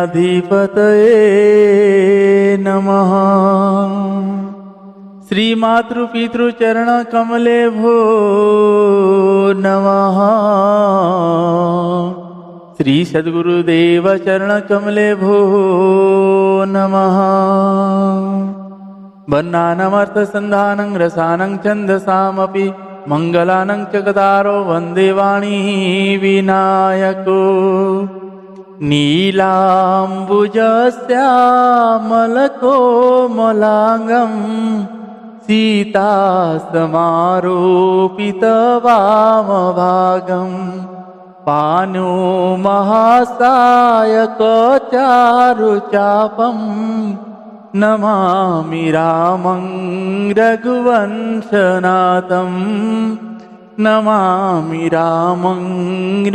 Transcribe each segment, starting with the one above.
गणाधिपतये नमः। श्रीमातृपितृचरणकमले भो नमः। श्री सद्गुरुदेव चरणकमले भो नमः। वर्णानमर्थसन्धानं रसानं छन्दसामपि मङ्गलानं च गदारो वन्दे वाणी विनायको। नीलाम्बुजश्यामलकोमलाङ्गं सीतासमारोपितवामभागं पाणो महासायकचारुचापं नमामि रामं रघुवंशनाथं। नमामि रामं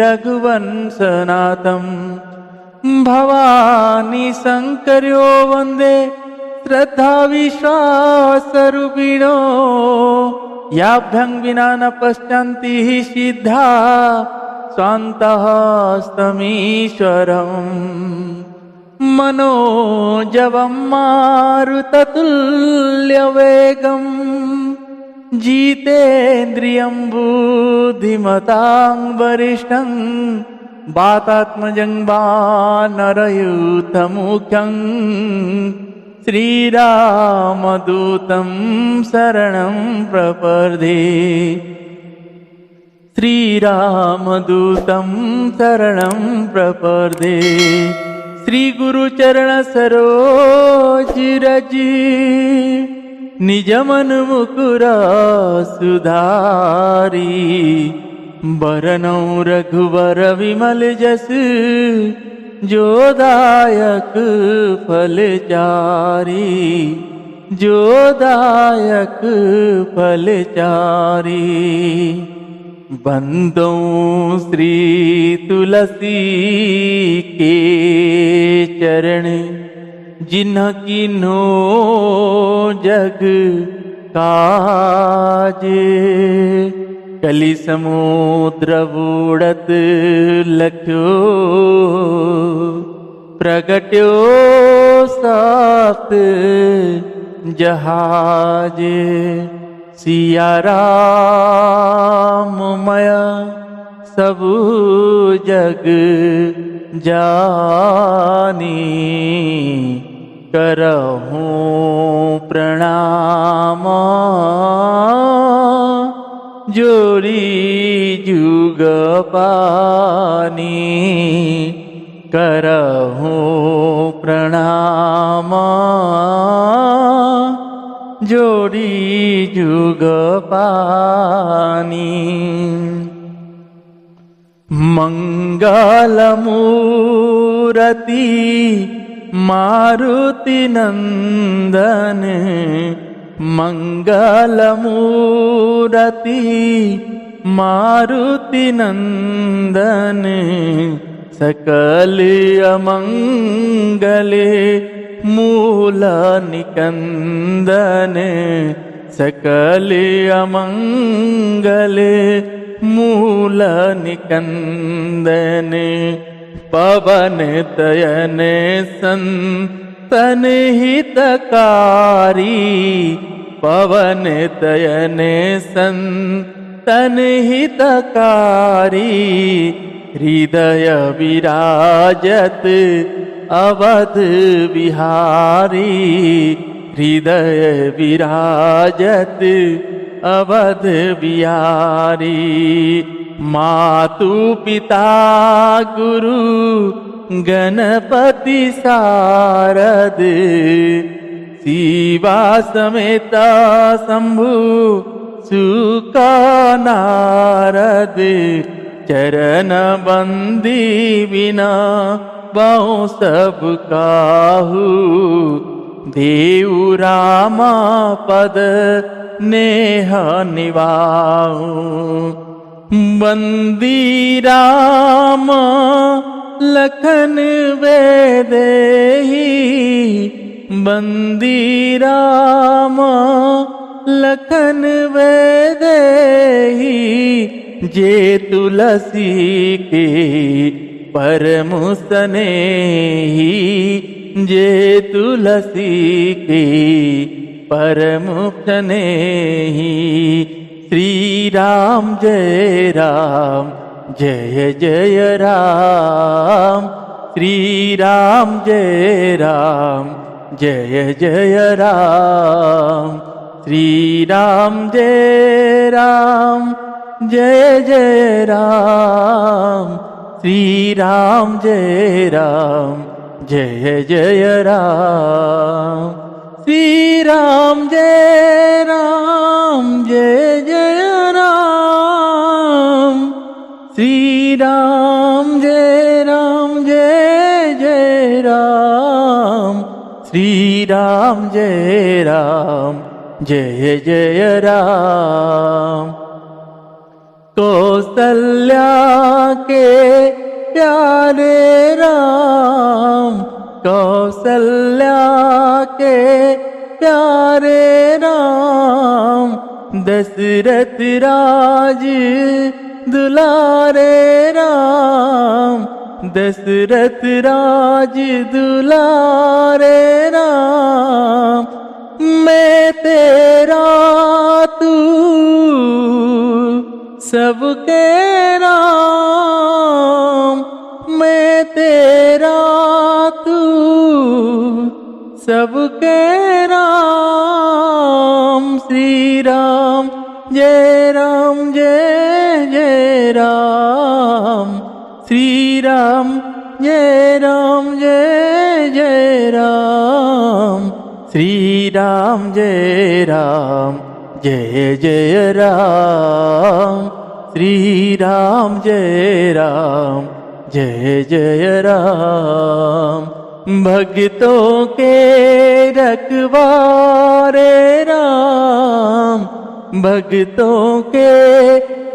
रघुवंशनाथं। भवानी शङ्कर्यो वन्दे श्रद्धा विश्वासरूपिणो। याभ्यं विना न पश्यन्ति सिद्धा स्वान्तः स्तमीश्वरम्। मनोजवं मारुततुल्यवेगं जितेन्द्रियं बुद्धिमतां वरिष्ठं वातात्मजं वानरयूथमुख्यं श्रीरामदूतं शरणं प्रपद्ये। श्रीरामदूतं शरणं प्रपद्ये। श्री गुरुचरण सरोज रज निज मन मुकुर सुधारी। बरनौ रघुवर विमल जस जो दायक फलचारी। जो दायक फलचारी। बंदो श्री तुलसी के चरण जिन्ह किन्हो जग काज। कलि समुद्र बूढ़त लख्यो प्रगट्यो सप्त जहाज। सिया राम मया सबु जग जानी। करहूँ प्रणाम जोड़ी जुग पानी। करहूँ प्रणाम जोड़ी जुग पानी। मंगलमूर्ति मारुति नंदन। मंगलमूर्ति मारुति नंदन। सकल अमंगले मूल निकंदन। सकल अमंगले मूल निकंदन। पवन तयन संतन हितकारी। पवन तयन संतन हितकारी। हृदय विराजत अवध बिहारी। हृदय विराजत अवध बिहारी। मातु पिता गुरु गणपति शारद। शिवा समेत शंभु सुख नारद। चरण बंदी बिना बहु सब काहू। देव राम पद नेह निवाहु। बंदी राम लखन वेदेही। बंदी राम लखन वेदेही। जे तुलसी के परम स्नेही, जे तुलसी की परम स्नेही। श्री राम जय राम, जय जय राम। श्री राम जय राम, जय जय राम। श्री राम जय राम, जय जय राम। श्री राम जय राम, जय जय राम। श्री राम जय राम, जय जय राम। श्री राम जय राम, जय जय राम। श्री राम जय राम, जय जय राम। कौसल्या के प्यारे राम, कौसल्या के प्यारे राम। दशरथ राज दुलारे राम, दशरथ राज दुलारे राम। मैं तेरा तू सबके राम, मैं तेरा तू सबके राम। श्री राम जय राम, जय जय राम। श्री राम जय राम, जय जय राम। श्री राम जय राम, जय जय राम। श्री राम जय राम, जय जय राम। भक्तों के रखवारे राम, भक्तों के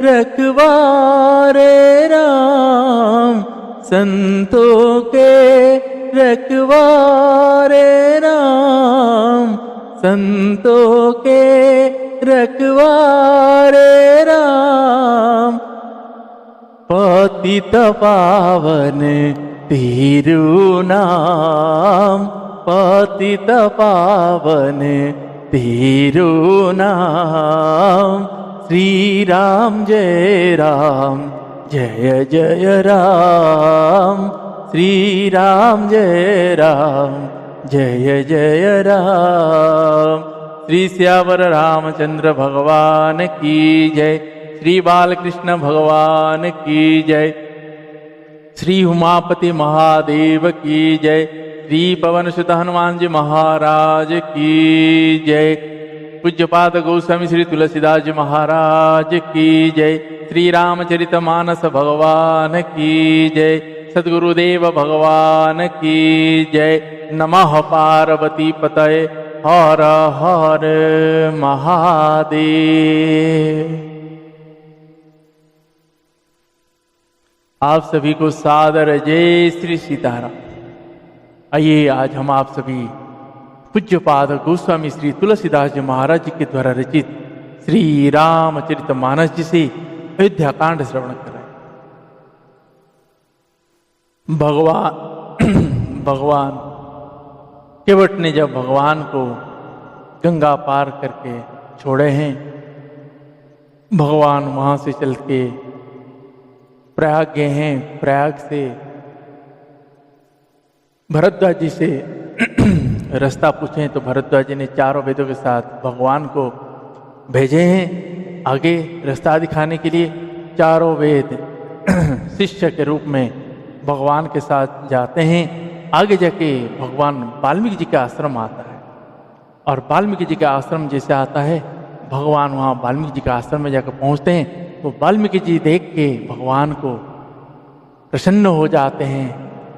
रखवारे राम। संतों के रखवारे राम, संतों के रखवारे राम। पतित पावन तिरु नाम, पतित पावन तिरु नाम। श्री राम जय राम, जय जय राम। श्री राम जय राम, जय जय राम। श्री श्यावर रामचंद्र भगवान की जय। श्री बालकृष्ण भगवान की जय। श्री उमापति महादेव की जय। श्री पवन सुत हनुमान जी महाराज की जय। पूज्यपाद गोस्वामी श्री तुलसीदास जी महाराज की जय। श्री रामचरित मानस भगवान की जय। सद्गुरुदेव भगवान की जय। नमः पार्वती पतये, हर हर महादेव। आप सभी को सादर जय श्री सीताराम। आइए आज हम आप सभी पूज्यपाद गोस्वामी श्री तुलसीदास जी महाराज जी के द्वारा रचित श्री रामचरित मानस जी से अयोध्या कांड श्रवण कर रहे हैं। भगवान केवट ने जब भगवान को गंगा पार करके छोड़े हैं, भगवान वहां से चल के प्रयाग गए हैं। प्रयाग से भरद्वाज जी से रास्ता पूछे तो भरद्वाज जी ने चारों वेदों के साथ भगवान को भेजे हैं आगे रास्ता दिखाने के लिए। चारों वेद शिष्य के रूप में भगवान के साथ जाते हैं। आगे जाके भगवान वाल्मीकि जी का आश्रम आता है, और वाल्मीकि जी का आश्रम जैसे आता है, भगवान वहाँ वाल्मीकि जी का आश्रम में जाकर पहुँचते हैं। तो वाल्मीकि जी देख के भगवान को प्रसन्न हो जाते हैं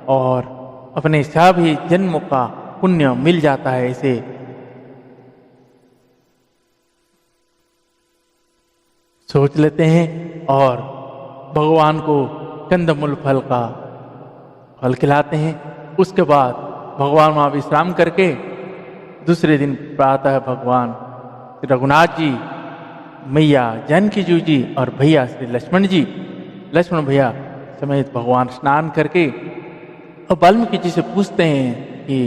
और अपने सभी जन्म का पुण्य मिल जाता है ऐसे सोच लेते हैं और भगवान को कंदमूल फल का फल खिलाते हैं। उसके बाद भगवान वहाँ विश्राम करके दूसरे दिन प्रातः भगवान रघुनाथ जी, मैया जानकी जी और भैया श्री लक्ष्मण जी, लक्ष्मण भैया समेत भगवान स्नान करके अब वाल्मीकि जी से पूछते हैं कि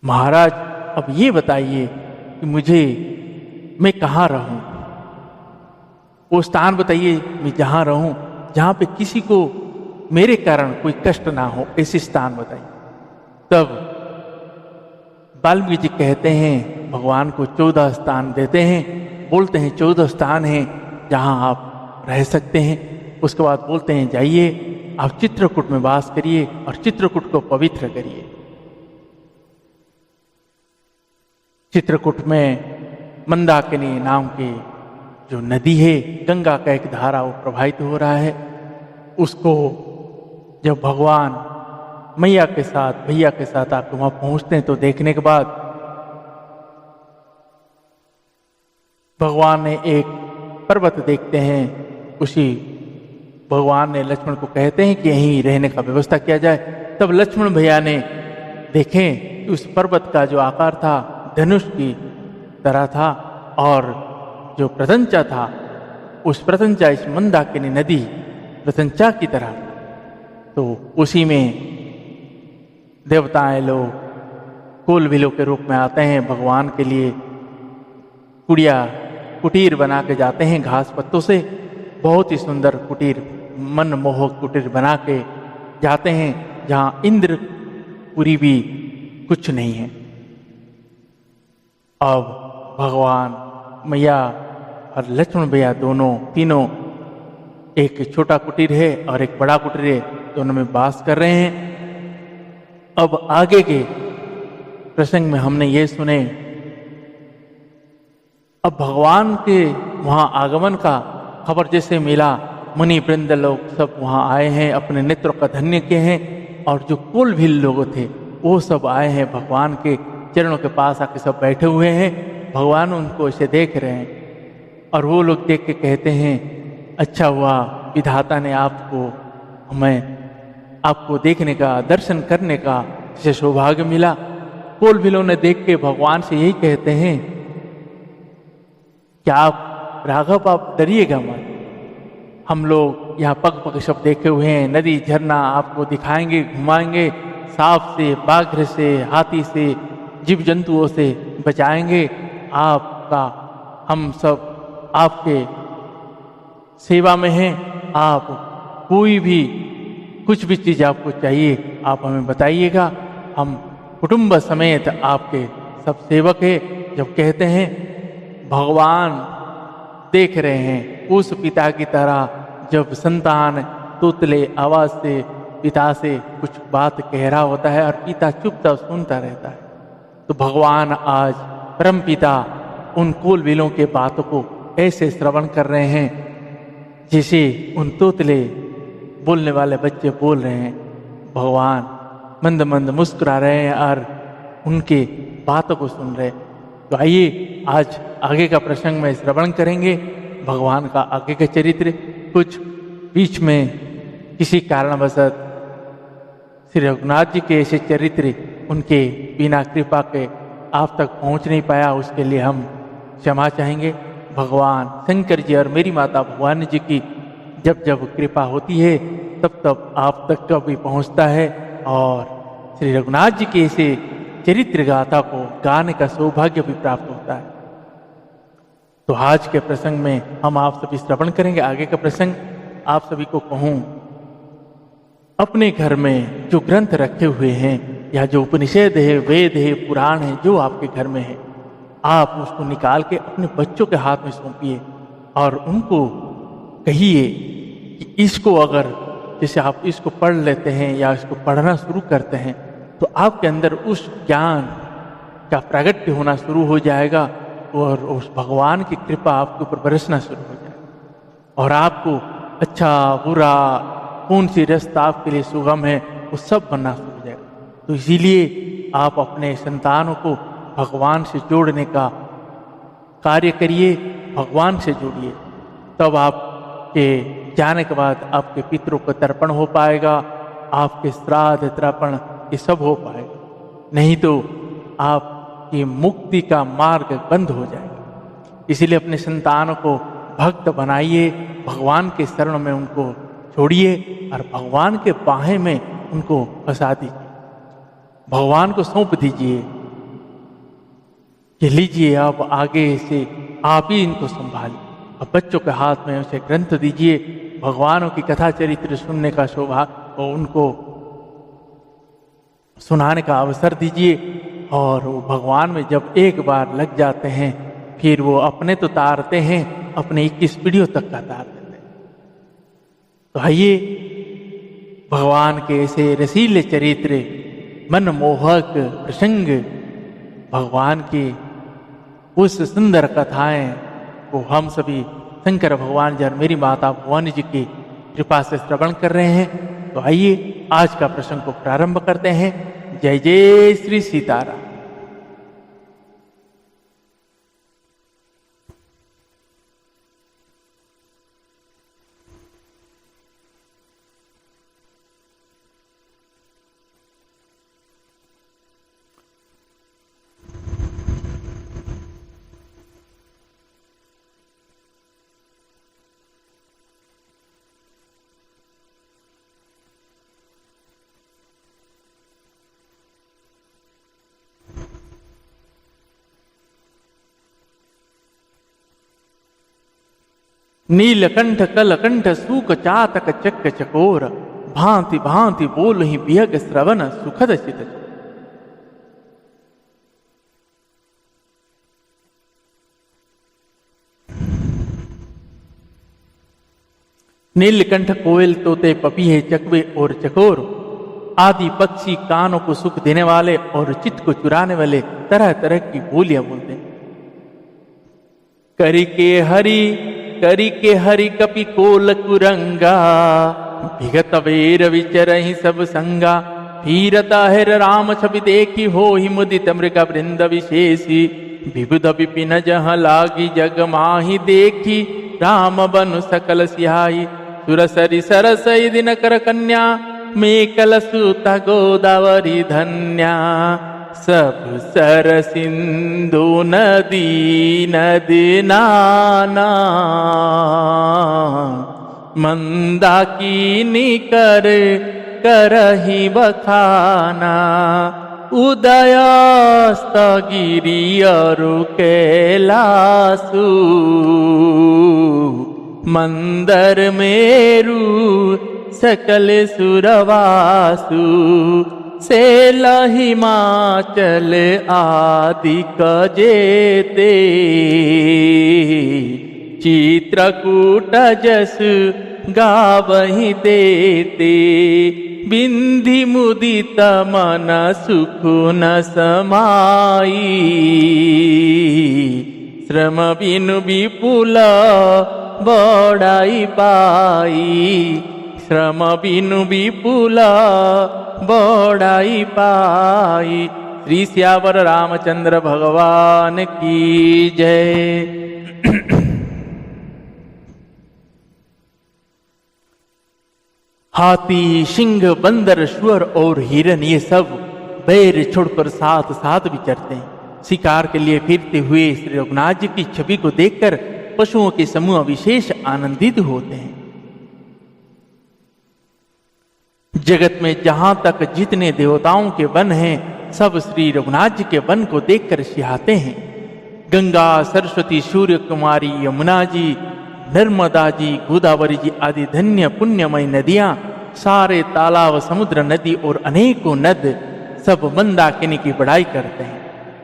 महाराज अब ये बताइए कि मैं कहाँ रहूं, वो स्थान बताइए मैं जहां रहूं जहां पे किसी को मेरे कारण कोई कष्ट ना हो, ऐसे स्थान बताइए। तब वाल्मीकि जी कहते हैं, भगवान को 14 स्थान देते हैं, बोलते हैं 14 स्थान हैं जहां आप रह सकते हैं। उसके बाद बोलते हैं जाइए आप चित्रकूट में वास करिए और चित्रकूट को पवित्र करिए। चित्रकूट में मंदाकिनी नाम की जो नदी है, गंगा का एक धारा वो प्रवाहित हो रहा है। उसको जब भगवान मैया के साथ भैया के साथ आप वहां पहुंचते हैं तो देखने के बाद भगवान ने एक पर्वत देखते हैं। उसी भगवान ने लक्ष्मण को कहते हैं कि यहीं रहने का व्यवस्था किया जाए। तब लक्ष्मण भैया ने देखें कि उस पर्वत का जो आकार था धनुष की तरह था और जो प्रतंचा था उस प्रतंचा इस मंदाकिनी नदी प्रतंचा की तरह। तो उसी में देवताएं लोग कोलबिलों के रूप में आते हैं, भगवान के लिए कुटीर बना के जाते हैं घास पत्तों से। बहुत ही सुंदर कुटीर, मनमोहक कुटीर बना के जाते हैं जहां इंद्रपुरी भी कुछ नहीं है। अब भगवान मैया और लक्ष्मण भैया तीनों एक छोटा कुटीर है और एक बड़ा कुटीर है, दोनों में वास कर रहे हैं। अब आगे के प्रसंग में हमने ये सुने, अब भगवान के वहां आगमन का खबर जैसे मिला, मुनि वृंद लोग सब वहां आए हैं, अपने नेत्रों का धन्य किए हैं। और जो कोलभिल लोग थे वो सब आए हैं, भगवान के चरणों के पास आके सब बैठे हुए हैं। भगवान उनको इसे देख रहे हैं और वो लोग देख के कहते हैं, अच्छा हुआ विधाता ने आपको देखने का, दर्शन करने का जिसे सौभाग्य मिला। कोलभिलों ने देख के भगवान से यही कहते हैं कि आप राघव आप डरिएगा मत, हम लोग यहाँ पग पग सब देखे हुए हैं, नदी झरना आपको दिखाएंगे, घुमाएंगे, सांप से, बाघ से, हाथी से, जीव जंतुओं से बचाएंगे। हम सब आपके सेवा में हैं। आप कोई भी कुछ भी चीज़ आपको चाहिए आप हमें बताइएगा, हम कुटुंब समेत आपके सब सेवक हैं। जब कहते हैं भगवान देख रहे हैं उस पिता की तरह जब संतान तुतले आवाज से पिता से कुछ बात कह रहा होता है और पिता चुपचाप सुनता रहता है, तो भगवान आज परम पिता उन कोलबिलों के बातों को ऐसे श्रवण कर रहे हैं जैसे उन तोतले बोलने वाले बच्चे बोल रहे हैं। भगवान मंद मंद मुस्कुरा रहे हैं और उनके बातों को सुन रहे। तो आइए आज आगे का प्रसंग में श्रवण करेंगे भगवान का आगे का चरित्र। कुछ बीच में किसी कारणवश श्री रघुनाथ जी के ऐसे चरित्र उनके बिना कृपा के आप तक पहुंच नहीं पाया, उसके लिए हम क्षमा चाहेंगे। भगवान शंकर जी और मेरी माता भगवान जी की जब जब कृपा होती है तब तब आप तक का भी पहुंचता है और श्री रघुनाथ जी के ऐसे चरित्र गाथा को गाने का सौभाग्य भी प्राप्त होता है। तो आज के प्रसंग में हम आप सभी श्रवण करेंगे। आगे का प्रसंग आप सभी को कहूं, अपने घर में जो ग्रंथ रखे हुए हैं या जो उपनिषद है, वेद है, पुराण है, जो आपके घर में है, आप उसको निकाल के अपने बच्चों के हाथ में सौंपिए और उनको कहिए कि इसको अगर जैसे आप इसको पढ़ लेते हैं या इसको पढ़ना शुरू करते हैं तो आपके अंदर उस ज्ञान का प्रागट्य होना शुरू हो जाएगा और उस भगवान की कृपा आपके ऊपर बरसना शुरू हो जाएगी और आपको अच्छा बुरा कौन सी रास्ता आपके लिए सुगम है वो सब बनना शुरू हो जाएगा। तो इसीलिए आप अपने संतानों को भगवान से जोड़ने का कार्य करिए, भगवान से जोड़िए, तब आपके जाने के बाद आपके पितरों को तर्पण हो पाएगा, आपके श्राद्ध तर्पण ये सब हो पाएगा, नहीं तो आपकी मुक्ति का मार्ग बंद हो जाएगा। इसीलिए अपने संतानों को भक्त बनाइए, भगवान के शरण में उनको छोड़िए और भगवान के बाहें में उनको फंसा दीजिए, भगवान को सौंप दीजिए कि लीजिए अब आगे से आप ही इनको संभालिए। अब बच्चों के हाथ में उसे ग्रंथ दीजिए, भगवानों की कथा चरित्र सुनने का सौभाग्य और उनको सुनाने का अवसर दीजिए। और वो भगवान में जब एक बार लग जाते हैं फिर वो अपने तो तारते हैं, अपने 21 पीढ़ियों तक का तार देते हैं। तो आइए भगवान के ऐसे रसीले चरित्र, मनमोहक प्रसंग, भगवान की उस सुंदर कथाएं को हम सभी शंकर भगवान जी और मेरी माता भवानी जी की कृपा से श्रवण कर रहे हैं। तो आइए आज का प्रसंग को प्रारंभ करते हैं। जय जय श्री सीताराम। नीलकंठ कलकंठ सूक चातक चक्क चकोर, भांति भांति बोल ही बिहग श्रवण सुखद चित। नीलकंठ कोयल तोते पपीहे चकवे और चकोर आदि पक्षी कानों को सुख देने वाले और चित्त को चुराने वाले तरह तरह की बोलियां बोलते हैं। करी के हरि कपि कोल कुरंगा, विगत वेर विचरहि सब संगा। धीरता हिर राम छवि देखी हो ही मुदित मृग वृंद विशेषी। विबुध विपिन जहाँ लागी जग माही देखी, राम बनु सकल सिहाई। सुरसरि सरसई दिनकर कन्या, मेकल सुत गोदावरी धन्या। सब सर सिंधु नदी नदी नाना, मंदाकिनी कर करहि बखाना। उदयास्त गिरि अरु कैलासु, मंदर मेरु सकल सुरवासु। सेल हिमाचल आदि कजेते, चित्रकूट जस गावहि देते। बिंधि मुदित मन सुख न समाई, श्रम बिनु विपुल बड़ाई पाई। श्रम बिनु विपुल बड़ाई पाई। श्री सियावर रामचंद्र भगवान की जय। हाथी, सिंह, बंदर, सुअर और हिरन ये सब बैर छोड़कर साथ साथ विचरते हैं। शिकार के लिए फिरते हुए श्री रघुनाथ जी की छवि को देखकर पशुओं के समूह विशेष आनंदित होते हैं। जगत में जहां तक जितने देवताओं के वन हैं, सब श्री रघुनाथ जी के वन को देखकर सिहाते हैं। गंगा, सरस्वती, सूर्य कुमारी, यमुना जी, नर्मदा जी, गोदावरी जी आदि धन्य पुण्यमय नदियां, सारे तालाब, समुद्र, नदी और अनेकों नद सब मंदाकिनी की बड़ाई करते हैं।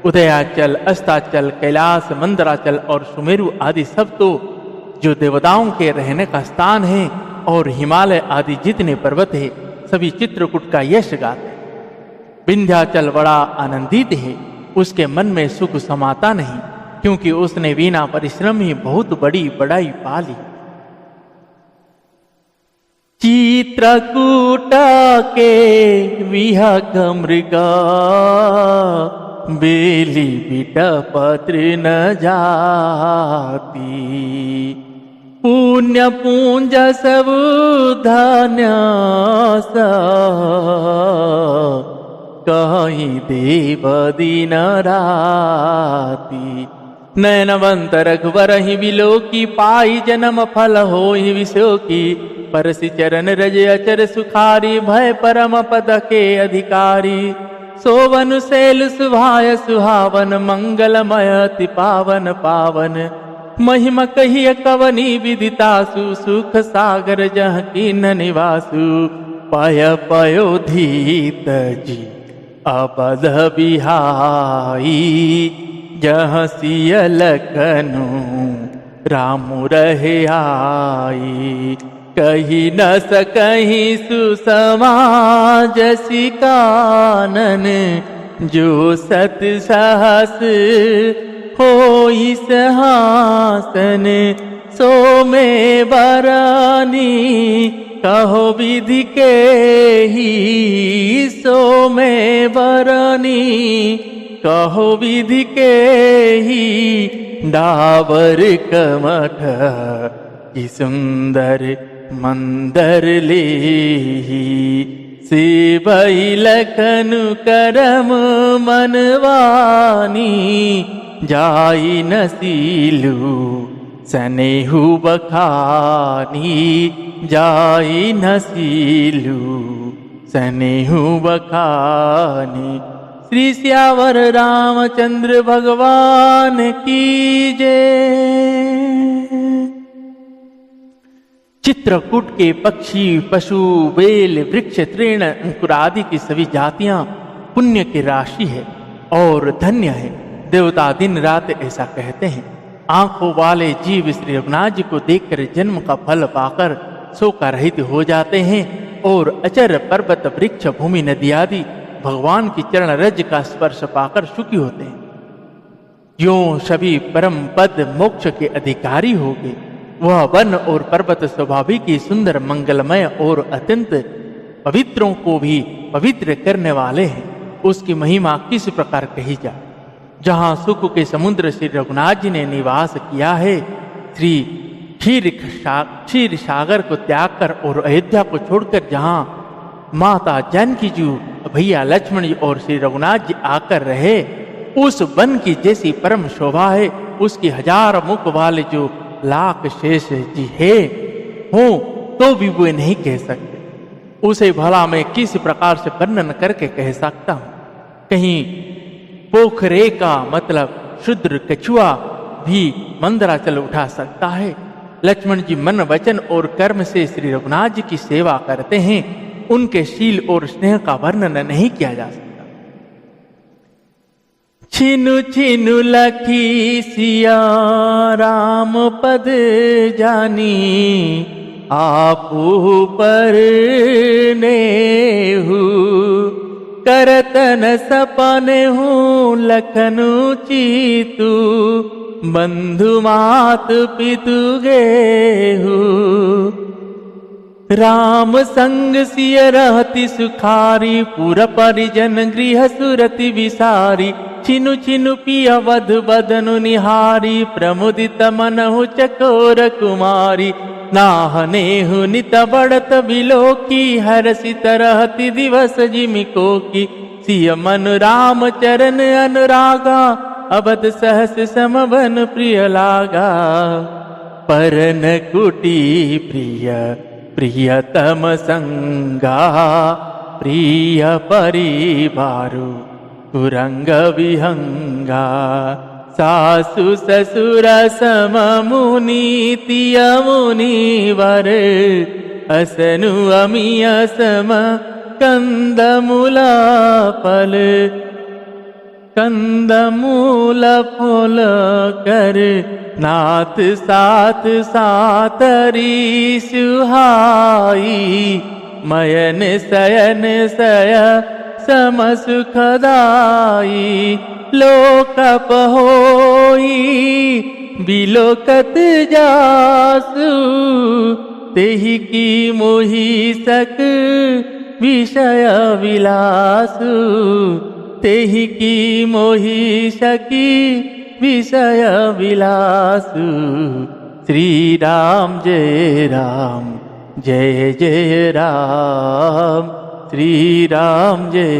उदयाचल, अस्ताचल, कैलाश, मंदराचल और सुमेरु आदि सब तो जो देवताओं के रहने का स्थान है, और हिमालय आदि जितने पर्वत है सभी चित्रकूट का यश गाते हैं। विंध्याचल बड़ा आनंदित है, उसके मन में सुख समाता नहीं, क्योंकि उसने बिना परिश्रम ही बहुत बड़ी बड़ाई पा ली। चित्रकूट के विहग मृगा, बेली बिट पत्र न जाती। पुण्य पूंज सब धन्य कहीं देव दिन राती। नयनवंत रघुवर ही बिलो की पाई जन्म फल हो ही विषो की परसि चरण रज अचर सुखारी भय परम पद के अधिकारी सोवन शैल सुभाय सुहावन मंगलमय अति पावन पावन महिमा कहिय कवनी विदितासु सुख सागर जह कीन निवासु पय पयोधीत जी अबध बिहाई जह सियल कनु राम रहे आई कही न सकही सुसमाज सिकानन जो सत सहस होई सहासन सो में बरानी कहो विधि के ही सो में बरानी कहो विधि के ही डावर कमठ की सुंदर मंदर ले शिवई लखनु करम मनवानी जाई नसीलू सनेहु बखानी जाई नसीलू सनेहु बखानी। श्री सियावर रामचंद्र भगवान की जय। चित्रकूट के पक्षी पशु बेल वृक्ष तृण अंकुर आदि की सभी जातियां पुण्य की राशि है और धन्य है। देवता दिन रात ऐसा कहते हैं। आंखों वाले जीव श्री रघुनाथ जी को देखकर जन्म का फल पाकर शोक रहित हो जाते हैं और अचर पर्वत वृक्ष भूमि नदी आदि भगवान की चरण रज का स्पर्श पाकर सुखी होते हैं। यों सभी परम पद मोक्ष के अधिकारी हो गए। वह वन और पर्वत स्वाभाविक ही सुंदर मंगलमय और अत्यंत पवित्रों को भी पवित्र करने वाले हैं। उसकी महिमा किस प्रकार कही जाए। जहाँ सुख के समुद्र श्री रघुनाथ जी ने निवास किया है, श्री क्षीर सागर को त्याग कर और अयोध्या को छोड़कर जहाँ माता जानकी जी भैया लक्ष्मण जी और श्री रघुनाथ जी आकर रहे, उस वन की जैसी परम शोभा है, उसकी हजार मुख वाले जो लाख शेष जी है हो तो भी वो नहीं कह सकते। उसे भला मैं किस प्रकार से वर्णन करके कह सकता हूं। कहीं पोखरे का मतलब शुद्र कछुआ भी मंदराचल उठा सकता है। लक्ष्मण जी मन वचन और कर्म से श्री रघुनाथ जी की सेवा करते हैं। उनके शील और स्नेह का वर्णन नहीं किया जा सकता। छिनु छिनु लखी सिया राम पद जानी आपू पर नेहू करतन सपने हूँ लखनु चीतू बंधु मात पितु गेहू राम संग सिय रहती सुखारी पुर परिजन गृह सुरति विसारी छिनु छिनु पिय वध बदनु निहारी प्रमुदित मनहु चकोर कुमारी नाहनेहु नित बढ़त बिलोकी हरसित रहती दिवस जिमिको की सिय मन राम चरण अनुरागा अबद सहस समवन प्रिय लागा परन कुटी प्रिय प्रियतम संगा प्रिय परिवारु कुरंग विहंगा सासु ससुर सम मुनि तिय मुनिवर असनु अमिय सम कंदमूल फल कर नाथ साथ सातरी सुहाई मयन सयन सय सम सुखदाई लोकप होई बिलोकत जासु तेहि की मोहि सक विषय विलासु तेहि की मोहि सकी विषय विलासु श्री राम जय जय राम श्री राम जय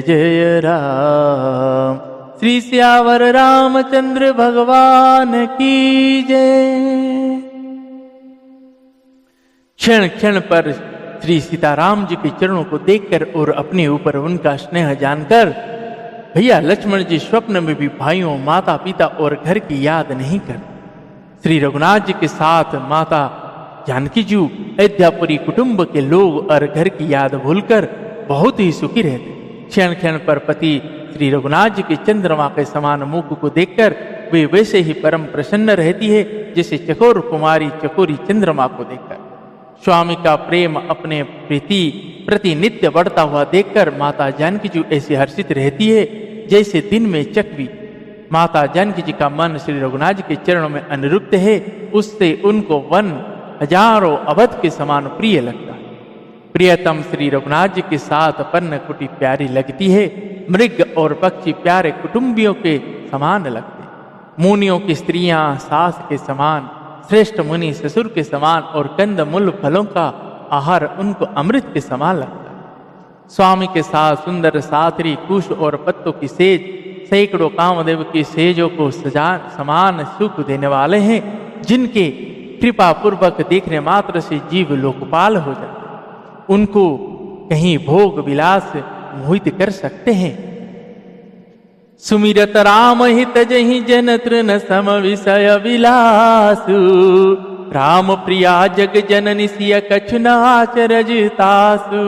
जय राम श्री सियावर रामचंद्र भगवान की जय। क्षण क्षण पर श्री सीताराम जी के चरणों को देखकर और अपने ऊपर उनका स्नेह जानकर भैया लक्ष्मण जी स्वप्न में भी भाइयों, माता पिता और घर की याद नहीं करते। श्री रघुनाथ जी के साथ माता जानकी जी अयोध्यापुरी कुटुंब के लोग और घर की याद भूलकर बहुत ही सुखी रहते। क्षण क्षण पर पति श्री रघुनाथ जी के चंद्रमा के समान मुख को देखकर वे वैसे ही परम प्रसन्न रहती है जैसे चकोर कुमारी चकोरी चंद्रमा को देखकर। स्वामी का प्रेम अपने प्रति नित्य बढ़ता हुआ देखकर माता जानकी जी ऐसी हर्षित रहती है जैसे दिन में चकवी। माता जानकी जी का मन श्री रघुनाथ जी के चरणों में अनुरुक्त है, उससे उनको वन हजारों अवध के समान प्रिय लगता है। प्रियतम श्री रघुनाथ जी के साथ पन्न कुटी प्यारी लगती है। मृग और पक्षी प्यारे कुटुंबियों के समान लगते। मुनियों की स्त्रियां सास के समान, श्रेष्ठ मुनि ससुर के समान और कंद मूल फलों का आहार उनको अमृत के समान लगता है। स्वामी के साथ सुंदर साथरी कुश और पत्तों की सेज सैकड़ों कामदेव की सेजों को समान सुख देने वाले हैं, जिनके कृपा पूर्वक देखने मात्र से जीव लोकपाल हो जाते। उनको कहीं भोग विलास मोहित कर सकते हैं। सुमिरत राम हित जहि जन तृण सम विषय विलासु, राम प्रिया जग जननि सिय कछु न आचरज तासु।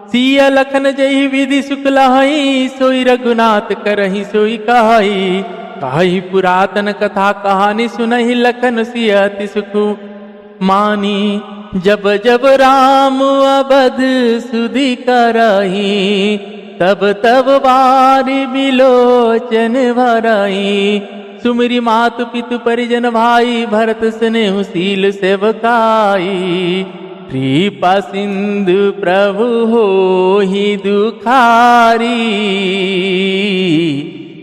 सिय लखन जहि विधि सुख लहई, सोई रघुनाथ करहि सोई कहई। कहई पुरातन कथा कहानी सुनहि, लखन सिय अति सुख मानी। जब जब राम अबध सुधि करही, तब तब बारी बिलोचन भराई। सुमिरी मातु पितु परिजन भाई, भरत स्नेहशील सेवकाई। कृपा सिंधु प्रभु होहि दुखारी,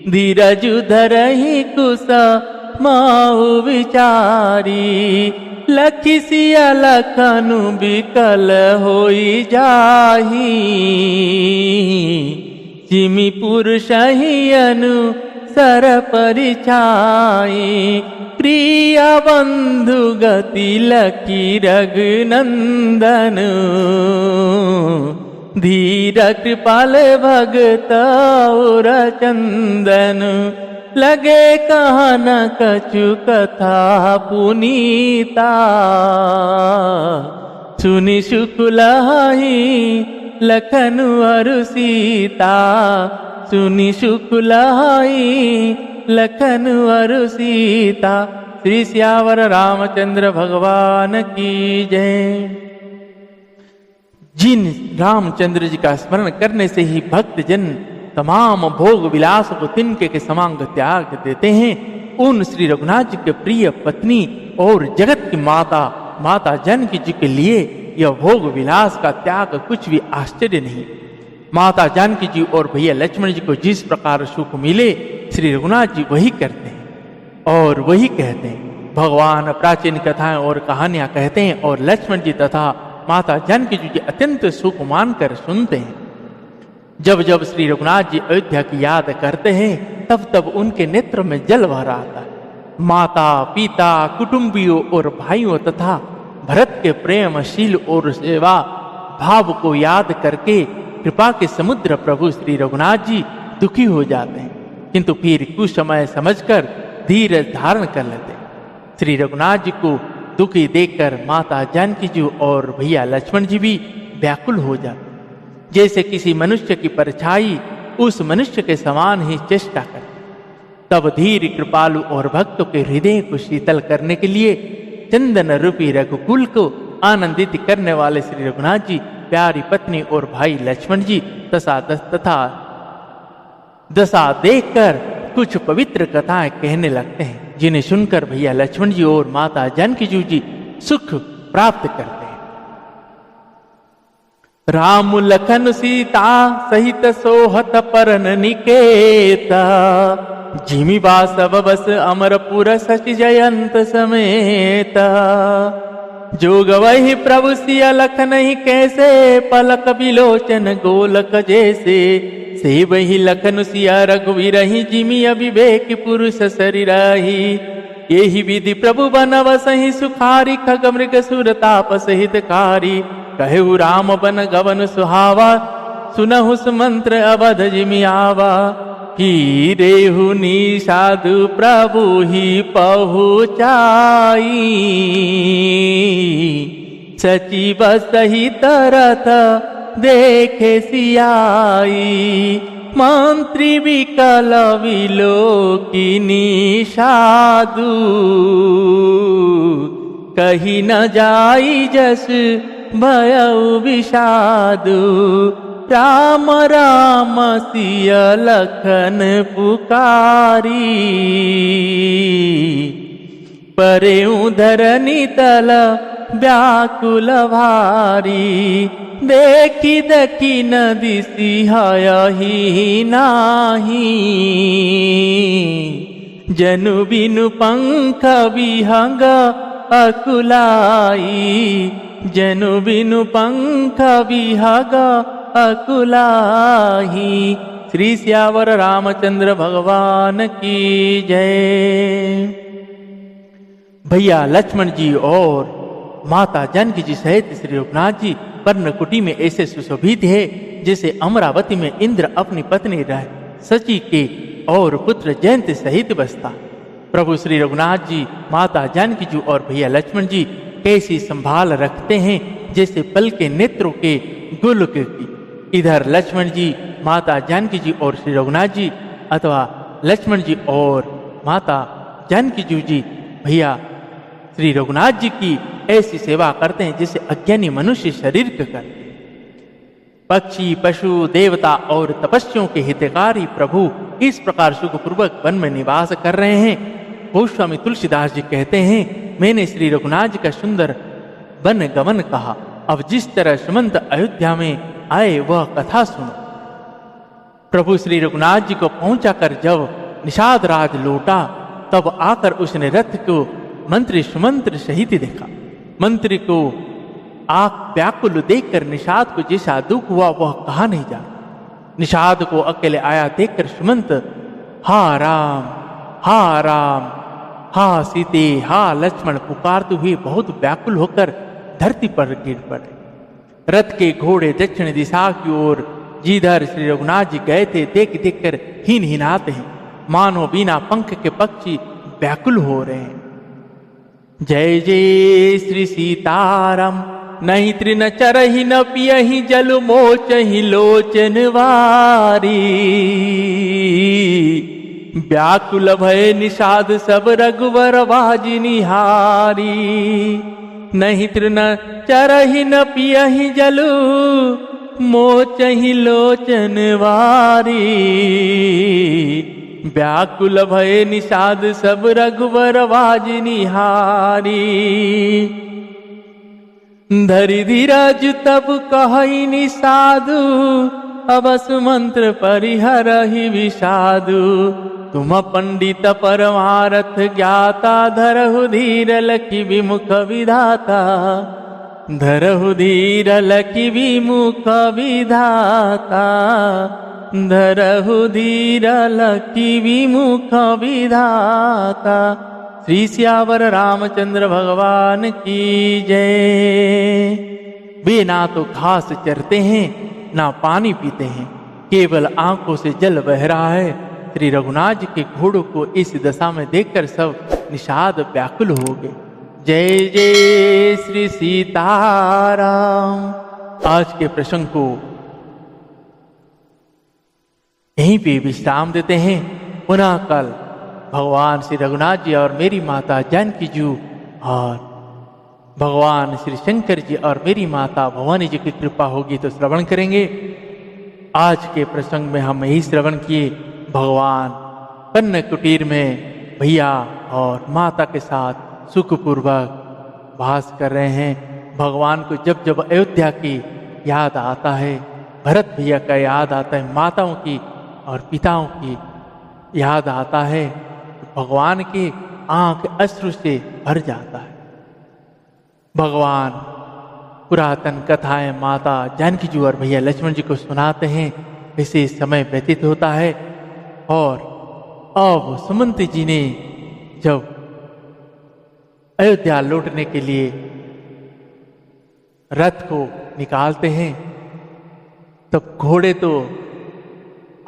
धीरजु धरहि कुसुमाउ विचारी। लखी सिया लखनु बिकल होई जाही, जिमि पुरुष ही अनुसर परिछाई। प्रिय बंधु गति लकी रघुनंदन, धीर कृपाल भगत और चंदन। लगे कहा न कछु कथा पुनीता, सुनि सुख लहई लखन अरु सीता। सुनि सुख लहई लखन अरु सीता। श्री सियावर रामचंद्र भगवान की जय। जिन रामचंद्र जी का स्मरण करने से ही भक्त जन तमाम भोग विलास को तिनके के समांग त्याग देते हैं, उन श्री रघुनाथ जी के प्रिय पत्नी और जगत की माता जानकी जी के लिए यह भोग विलास का त्याग कुछ भी आश्चर्य नहीं। माता जानकी जी और भैया लक्ष्मण जी को जिस प्रकार सुख मिले, श्री रघुनाथ जी वही करते हैं और वही कहते हैं। भगवान प्राचीन कथाएं और कहानियां कहते हैं और लक्ष्मण जी तथा माता जानकी जी अत्यंत सुख मानकर सुनते हैं। जब जब श्री रघुनाथ जी अयोध्या की याद करते हैं, तब तब उनके नेत्र में जल भर आता है। माता पिता कुटुंबियों और भाइयों तथा भरत के प्रेमशील और सेवा भाव को याद करके कृपा के समुद्र प्रभु श्री रघुनाथ जी दुखी हो जाते हैं, किंतु फिर कुछ समय समझकर धीरज धारण कर लेते हैं। श्री रघुनाथ जी को दुखी देखकर माता जानकी जी और भैया लक्ष्मण जी भी व्याकुल हो जाते, जैसे किसी मनुष्य की परछाई उस मनुष्य के समान ही चेष्टा करती। तब धीर कृपालु और भक्तों के हृदय को शीतल करने के लिए चंदन रूपी रघुकुल को आनंदित करने वाले श्री रघुनाथ जी प्यारी पत्नी और भाई लक्ष्मण जी तथा दशा देखकर कुछ पवित्र कथाएं कहने लगते हैं, जिन्हें सुनकर भैया लक्ष्मण जी और माता जानकी जी सुख प्राप्त करते हैं। राम लखन सीता सहित सोहत परन निकेता, जिमि वासव बस अमरपुर सच जयंत समेता। जोग वही प्रभु सिया लखन ही कैसे, पलक बिलोचन गोलक जैसे। से वही लखन सिया रघुवीरहि जिमि अविवेक पुरुष शरीरहि। यही विधि प्रभु बनवसहि सुखारी खग मृग सुर तापस हितकारी। कहु राम बन गवन सुहावा सुनहु सुमंत्र अवध जिमि आवा। हीरेहु निषादु प्रभु ही पहुँचाई सचिव सहित रथ देखे सियाई। मंत्री विकल विलोकिनी साधु कही न जाई जस भयउ विषादु। राम राम सिय लखन पुकारी परे धरनी तल व्याकुल भारी। देखी देखी न दिसिहहि नाही जनु बिनु पंख विहंग अकुलाई। जनु बिनु पंख विहग अकुलाही। श्री सियावर रामचंद्र भगवान की जय। भैया लक्ष्मण जी और माता जानकी जी सहित श्री रघुनाथ जी पर्णकुटी में ऐसे सुशोभित है जैसे अमरावती में इंद्र अपनी पत्नी सची के और पुत्र जयंत सहित बसता। प्रभु श्री रघुनाथ जी माता जानकी जी और भैया लक्ष्मण जी कैसी संभाल रखते हैं जैसे पल के नेत्रों के गुल की। इधर लक्ष्मण जी माता जानकी जी और श्री रघुनाथ जी अथवा लक्ष्मण जी और माता जानकी जी भैया श्री रघुनाथ जी की ऐसी सेवा करते हैं जैसे अज्ञानी मनुष्य शरीर के करते हैं। पक्षी पशु देवता और तपस्वियों के हितकारी प्रभु इस प्रकार सुखपूर्वक वन में निवास कर रहे हैं। गोस्वामी तुलसीदास जी कहते हैं, मैंने श्री रघुनाथ जी का सुंदर वन गमन कहा। अब जिस तरह सुमंत अयोध्या में आए वह कथा सुनो। प्रभु श्री रघुनाथ जी को पहुंचाकर जब निषाद राज लौटा तब आकर उसने रथ को मंत्री सुमंत्र सहित देखा। मंत्री को आंख व्याकुल देखकर निषाद को जैसा दुख हुआ वह कहा नहीं जा। निषाद को अकेले आया देखकर सुमंत हा राम हा सीते हा लक्ष्मण पुकारते हुए बहुत व्याकुल होकर धरती पर गिर पड़े। रथ के घोड़े दक्षिण दिशा की ओर जिधर श्री रघुनाथ जी गए थे देख देख कर हीन हिनाते हैं, मानो बिना पंख के पक्षी व्याकुल हो रहे हैं। जय जय श्री सीताराम नहीं तृण चरहि न पियहि जल मोचहि लोचन वारी। व्याकुल भय निषाद सब रघुवर बाजी निहारी। नहीं तृण चरहि न पियहि जल मोचहि लोचन वारी। व्याकुल भय निषाद सब रघुवर बाजी निहारी। धरि धीरज तब कहहि निषादु अबस मंत्र परिहरहि विषादु। तुम पंडित परमारथ ज्ञाता धरहु धीर लखि विमुख विधाता। धरहु धीर लखि विमुख विधाता। धरहु धीर लखि विमुख विधाता। श्री सियावर रामचंद्र भगवान की जय। वे ना तो घास चरते हैं ना पानी पीते हैं, केवल आंखों से जल बह रहा है। श्री रघुनाथ जी के घोड़ों को इस दशा में देखकर सब निषाद व्याकुल हो गए। जय जय श्री सीताराम। आज के प्रसंग को यहीं पे विश्राम देते हैं। पुनः कल भगवान श्री रघुनाथ जी और मेरी माता जानकी जी और भगवान श्री शंकर जी और मेरी माता भवानी जी की कृपा होगी तो श्रवण करेंगे। आज के प्रसंग में हम यही श्रवण किए, भगवान पन्न कुटीर में भैया और माता के साथ सुखपूर्वक वास कर रहे हैं। भगवान को जब जब अयोध्या की याद आता है, भरत भैया का याद आता है, माताओं की और पिताओं की याद आता है, तो भगवान की आंख अश्रु से भर जाता है। भगवान पुरातन कथाएं माता जानकी जी और भैया लक्ष्मण जी को सुनाते हैं वैसे समय व्यतीत होता है। और अब सुमंत जी ने जब अयोध्या लौटने के लिए रथ को निकालते हैं तब घोड़े तो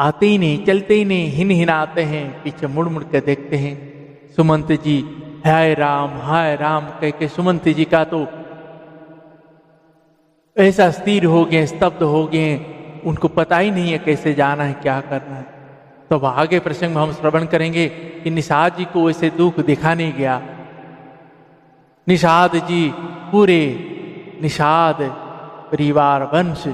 आते ही नहीं, चलते ही नहीं, हिन हिनाते हैं, पीछे मुड़ मुड़ कर देखते हैं। सुमंत जी हाय राम कह के सुमंत जी का तो ऐसा स्थिर हो गए, स्तब्ध हो गए, उनको पता ही नहीं है कैसे जाना है, क्या करना है। तो अब आगे प्रसंग में हम श्रवण करेंगे कि निषाद जी को ऐसे दुख दिखा नहीं गया। निषाद जी पूरे निषाद परिवार वंश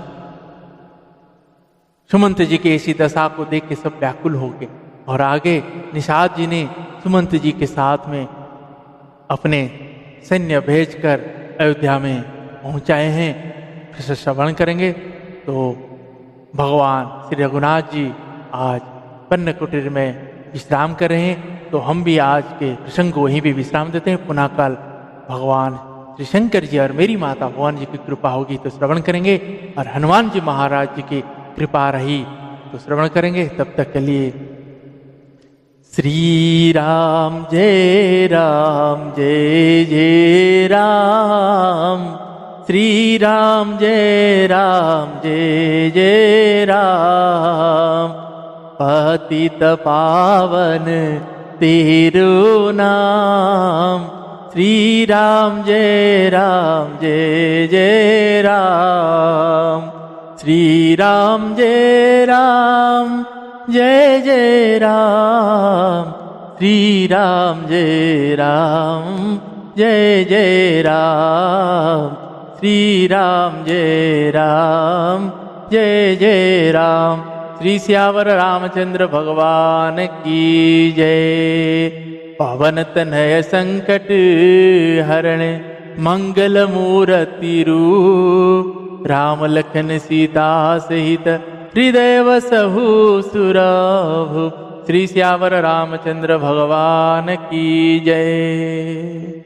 सुमंत जी की ऐसी दशा को देख के सब व्याकुल हो गए। और आगे निषाद जी ने सुमंत जी के साथ में अपने सैन्य भेजकर अयोध्या में पहुंचाए हैं। फिर श्रवण करेंगे तो भगवान श्री रघुनाथ जी आज पन्न कुटीर में विश्राम कर रहे हैं। तो हम भी आज के प्रसंग को वहीं भी विश्राम देते हैं। पुनः कल भगवान श्री शंकर जी और मेरी माता भगवान जी की कृपा होगी तो श्रवण करेंगे, और हनुमान जी महाराज जी की कृपा रही तो श्रवण करेंगे। तब तक के लिए श्री राम जय जय राम, श्री राम जय जय राम। पतित पावन तेरो नाम, श्री राम जय जय राम, श्री राम जय जय राम, श्री राम जय जय राम, श्री राम जय जय राम। श्री सियावर रामचंद्र भगवान की जय। पवन तनय संकट हरण मंगल मूर्ति रूप, राम लखन सीता सहित हृदय वसहु सुरभु। श्री सियावर रामचंद्र भगवान की जय।